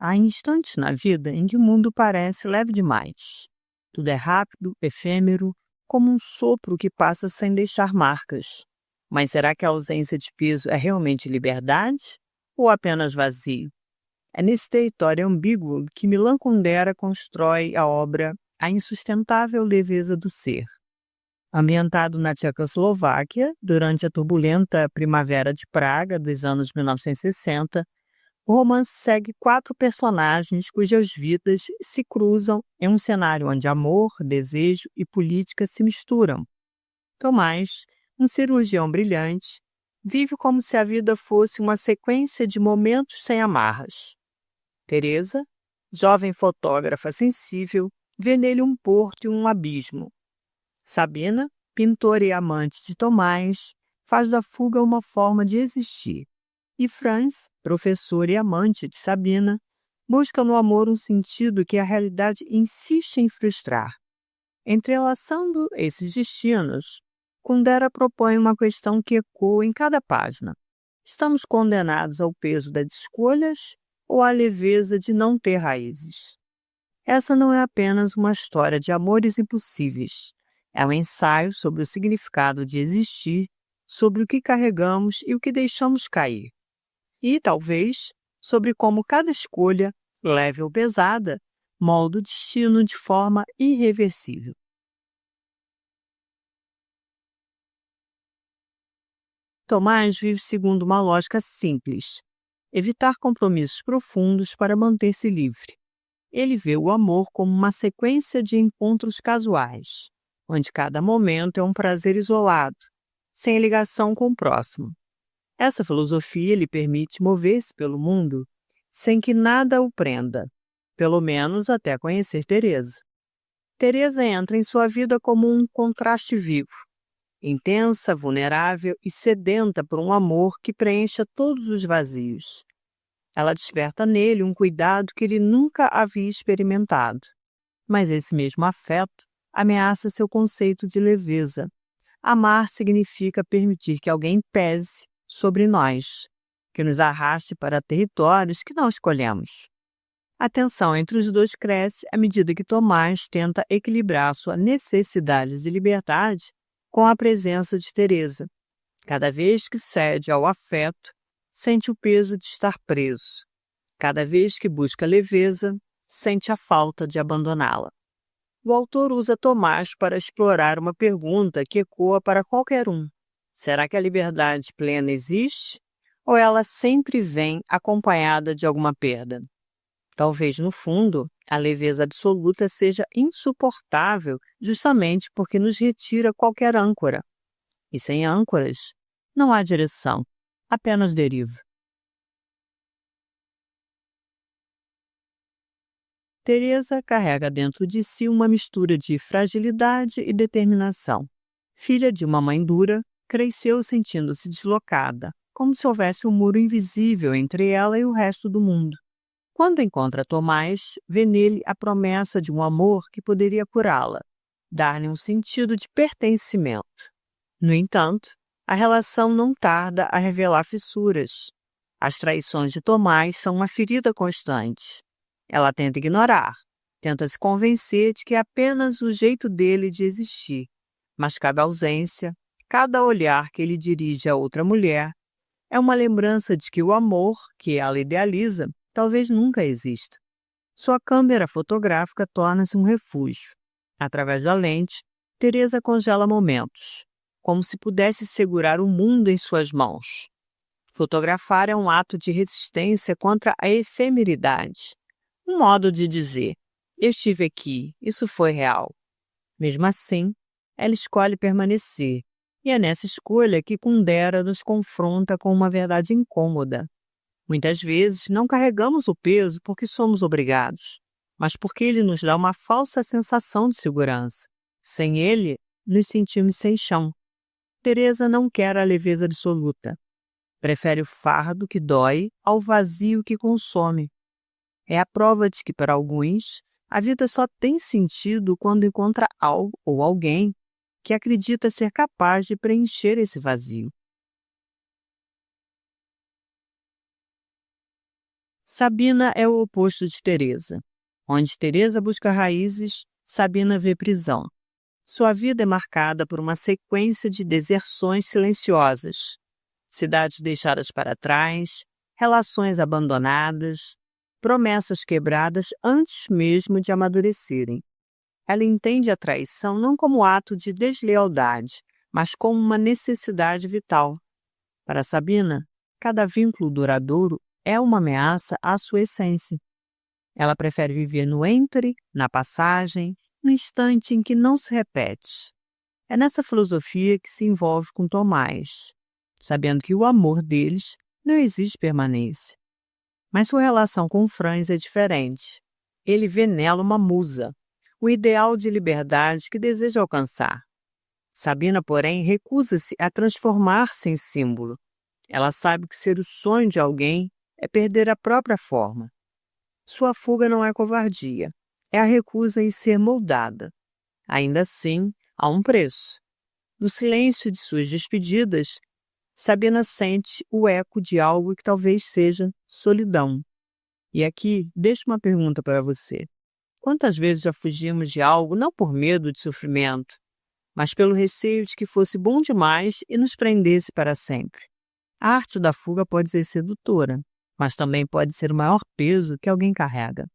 Há instantes na vida em que o mundo parece leve demais. Tudo é rápido, efêmero, como um sopro que passa sem deixar marcas. Mas será que a ausência de peso é realmente liberdade ou apenas vazio? É nesse território ambíguo que Milan Kundera constrói a obra A Insustentável Leveza do Ser. Ambientado na Tchecoslováquia, durante a turbulenta Primavera de Praga dos anos 1960, o romance segue 4 personagens cujas vidas se cruzam em um cenário onde amor, desejo e política se misturam. Tomás, um cirurgião brilhante, vive como se a vida fosse uma sequência de momentos sem amarras. Teresa, jovem fotógrafa sensível, vê nele um porto e um abismo. Sabina, pintora e amante de Tomás, faz da fuga uma forma de existir. E Franz, professor e amante de Sabina, busca no amor um sentido que a realidade insiste em frustrar. Entrelaçando esses destinos, Kundera propõe uma questão que ecoa em cada página. Estamos condenados ao peso das escolhas ou à leveza de não ter raízes? Essa não é apenas uma história de amores impossíveis. É um ensaio sobre o significado de existir, sobre o que carregamos e o que deixamos cair. E, talvez, sobre como cada escolha, leve ou pesada, molda o destino de forma irreversível. Tomás vive segundo uma lógica simples: evitar compromissos profundos para manter-se livre. Ele vê o amor como uma sequência de encontros casuais, onde cada momento é um prazer isolado, sem ligação com o próximo. Essa filosofia lhe permite mover-se pelo mundo sem que nada o prenda, pelo menos até conhecer Teresa. Teresa entra em sua vida como um contraste vivo, intensa, vulnerável e sedenta por um amor que preencha todos os vazios. Ela desperta nele um cuidado que ele nunca havia experimentado. Mas esse mesmo afeto ameaça seu conceito de leveza. Amar significa permitir que alguém pese sobre nós, que nos arraste para territórios que não escolhemos. A tensão entre os dois cresce à medida que Tomás tenta equilibrar sua necessidade de liberdade com a presença de Teresa. Cada vez que cede ao afeto, sente o peso de estar preso. Cada vez que busca leveza, sente a falta de abandoná-la. O autor usa Tomás para explorar uma pergunta que ecoa para qualquer um. Será que a liberdade plena existe? Ou ela sempre vem acompanhada de alguma perda? Talvez, no fundo, a leveza absoluta seja insuportável justamente porque nos retira qualquer âncora. E sem âncoras, não há direção, apenas deriva. Teresa carrega dentro de si uma mistura de fragilidade e determinação. Filha de uma mãe dura, cresceu sentindo-se deslocada, como se houvesse um muro invisível entre ela e o resto do mundo. Quando encontra Tomás, vê nele a promessa de um amor que poderia curá-la, dar-lhe um sentido de pertencimento. No entanto, a relação não tarda a revelar fissuras. As traições de Tomás são uma ferida constante. Ela tenta ignorar, tenta se convencer de que é apenas o jeito dele de existir. Mas cada ausência, cada olhar que ele dirige a outra mulher, é uma lembrança de que o amor, que ela idealiza, talvez nunca exista. Sua câmera fotográfica torna-se um refúgio. Através da lente, Teresa congela momentos, como se pudesse segurar o mundo em suas mãos. Fotografar é um ato de resistência contra a efemeridade. Um modo de dizer: eu estive aqui, isso foi real. Mesmo assim, ela escolhe permanecer, e é nessa escolha que Kundera nos confronta com uma verdade incômoda. Muitas vezes não carregamos o peso porque somos obrigados, mas porque ele nos dá uma falsa sensação de segurança. Sem ele, nos sentimos sem chão. Teresa não quer a leveza absoluta. Prefere o fardo que dói ao vazio que consome. É a prova de que, para alguns, a vida só tem sentido quando encontra algo ou alguém que acredita ser capaz de preencher esse vazio. Sabina é o oposto de Teresa. Onde Teresa busca raízes, Sabina vê prisão. Sua vida é marcada por uma sequência de deserções silenciosas, cidades deixadas para trás, relações abandonadas, promessas quebradas antes mesmo de amadurecerem. Ela entende a traição não como ato de deslealdade, mas como uma necessidade vital. Para Sabina, cada vínculo duradouro é uma ameaça à sua essência. Ela prefere viver no entre, na passagem, no instante em que não se repete. É nessa filosofia que se envolve com Tomás, sabendo que o amor deles não exige permanência. Mas sua relação com Franz é diferente. Ele vê nela uma musa, o ideal de liberdade que deseja alcançar. Sabina, porém, recusa-se a transformar-se em símbolo. Ela sabe que ser o sonho de alguém é perder a própria forma. Sua fuga não é covardia, é a recusa em ser moldada. Ainda assim, há um preço. No silêncio de suas despedidas, Sabina sente o eco de algo que talvez seja solidão. E aqui, deixo uma pergunta para você. Quantas vezes já fugimos de algo não por medo de sofrimento, mas pelo receio de que fosse bom demais e nos prendesse para sempre? A arte da fuga pode ser sedutora, mas também pode ser o maior peso que alguém carrega.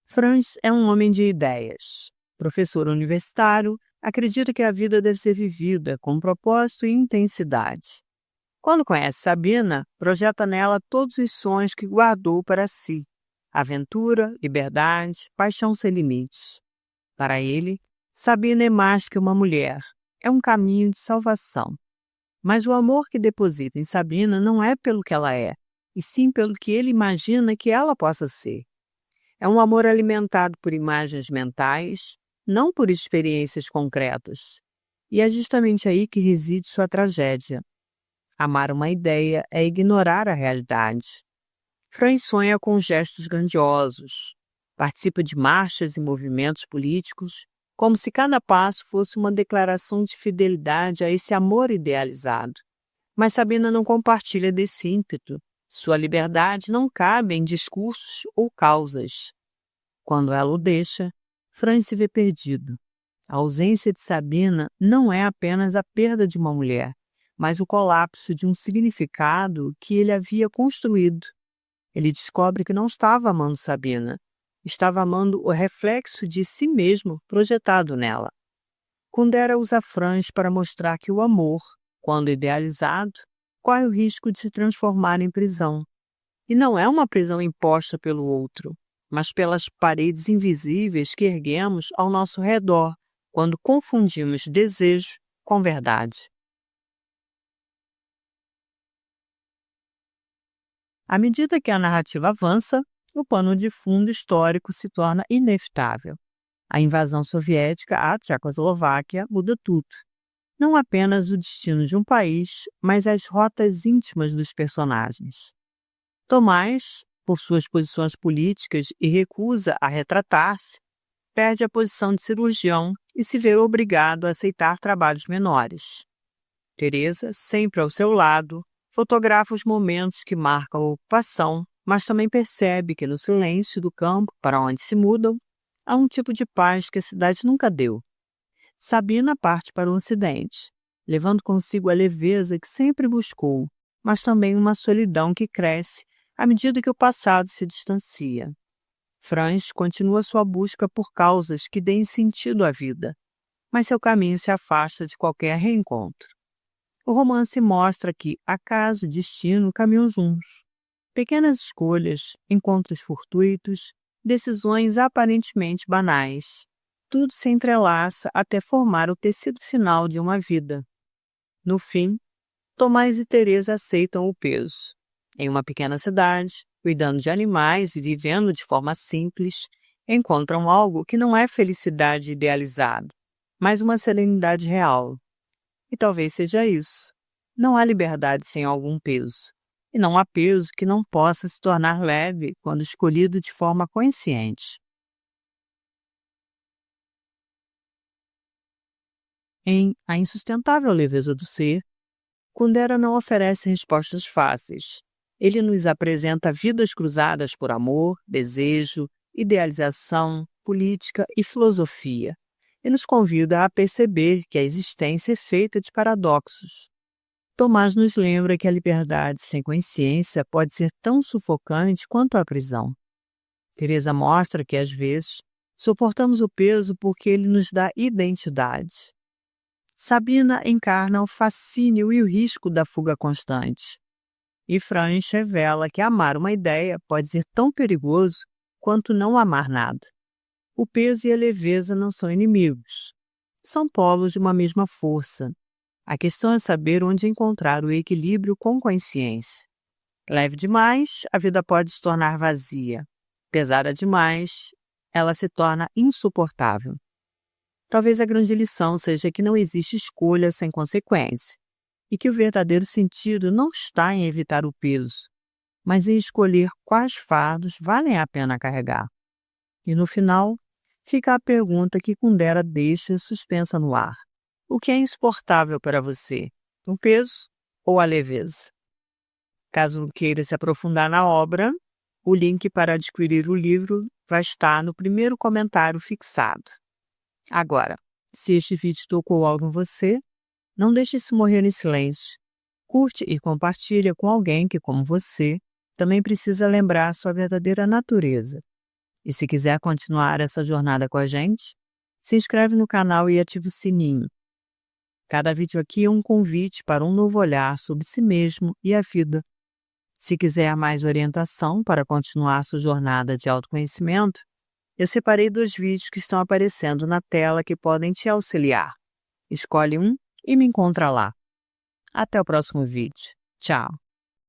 Franz é um homem de ideias. Professor universitário, acredita que a vida deve ser vivida com propósito e intensidade. Quando conhece Sabina, projeta nela todos os sonhos que guardou para si: aventura, liberdade, paixão sem limites. Para ele, Sabina é mais que uma mulher, é um caminho de salvação. Mas o amor que deposita em Sabina não é pelo que ela é, e sim pelo que ele imagina que ela possa ser. É um amor alimentado por imagens mentais, não por experiências concretas. E é justamente aí que reside sua tragédia. Amar uma ideia é ignorar a realidade. Franz sonha com gestos grandiosos, participa de marchas e movimentos políticos, como se cada passo fosse uma declaração de fidelidade a esse amor idealizado. Mas Sabina não compartilha desse ímpeto. Sua liberdade não cabe em discursos ou causas. Quando ela o deixa, Franz se vê perdido. A ausência de Sabina não é apenas a perda de uma mulher, mas o colapso de um significado que ele havia construído. Ele descobre que não estava amando Sabina, estava amando o reflexo de si mesmo projetado nela. Kundera usa Franz para mostrar que o amor, quando idealizado, corre o risco de se transformar em prisão. E não é uma prisão imposta pelo outro, mas pelas paredes invisíveis que erguemos ao nosso redor, quando confundimos desejo com verdade. À medida que a narrativa avança, o pano de fundo histórico se torna inevitável. A invasão soviética à Tchecoslováquia muda tudo. Não apenas o destino de um país, mas as rotas íntimas dos personagens. Tomás, por suas posições políticas e recusa a retratar-se, perde a posição de cirurgião e se vê obrigado a aceitar trabalhos menores. Teresa, sempre ao seu lado, fotografa os momentos que marcam a ocupação, mas também percebe que no silêncio do campo para onde se mudam, há um tipo de paz que a cidade nunca deu. Sabina parte para o ocidente, levando consigo a leveza que sempre buscou, mas também uma solidão que cresce à medida que o passado se distancia. Franz continua sua busca por causas que deem sentido à vida, mas seu caminho se afasta de qualquer reencontro. O romance mostra que acaso e destino caminham juntos. Pequenas escolhas, encontros fortuitos, decisões aparentemente banais. Tudo se entrelaça até formar o tecido final de uma vida. No fim, Tomás e Teresa aceitam o peso. Em uma pequena cidade, cuidando de animais e vivendo de forma simples, encontram algo que não é felicidade idealizada, mas uma serenidade real. E talvez seja isso. Não há liberdade sem algum peso. E não há peso que não possa se tornar leve quando escolhido de forma consciente. Em A Insustentável Leveza do Ser, Kundera não oferece respostas fáceis. Ele nos apresenta vidas cruzadas por amor, desejo, idealização, política e filosofia, e nos convida a perceber que a existência é feita de paradoxos. Tomás nos lembra que a liberdade sem consciência pode ser tão sufocante quanto a prisão. Teresa mostra que, às vezes, suportamos o peso porque ele nos dá identidade. Sabina encarna o fascínio e o risco da fuga constante. E Franz revela que amar uma ideia pode ser tão perigoso quanto não amar nada. O peso e a leveza não são inimigos. São polos de uma mesma força. A questão é saber onde encontrar o equilíbrio com consciência. Leve demais, a vida pode se tornar vazia. Pesada demais, ela se torna insuportável. Talvez a grande lição seja que não existe escolha sem consequência, e que o verdadeiro sentido não está em evitar o peso, mas em escolher quais fardos valem a pena carregar. E no final, fica a pergunta que Kundera deixa suspensa no ar. O que é insuportável para você? O peso ou a leveza? Caso queira se aprofundar na obra, o link para adquirir o livro vai estar no primeiro comentário fixado. Agora, se este vídeo tocou algo em você, não deixe isso morrer em silêncio. Curte e compartilha com alguém que, como você, também precisa lembrar sua verdadeira natureza. E se quiser continuar essa jornada com a gente, se inscreve no canal e ativa o sininho. Cada vídeo aqui é um convite para um novo olhar sobre si mesmo e a vida. Se quiser mais orientação para continuar sua jornada de autoconhecimento, eu separei 2 vídeos que estão aparecendo na tela que podem te auxiliar. Escolhe um e me encontra lá. Até o próximo vídeo. Tchau!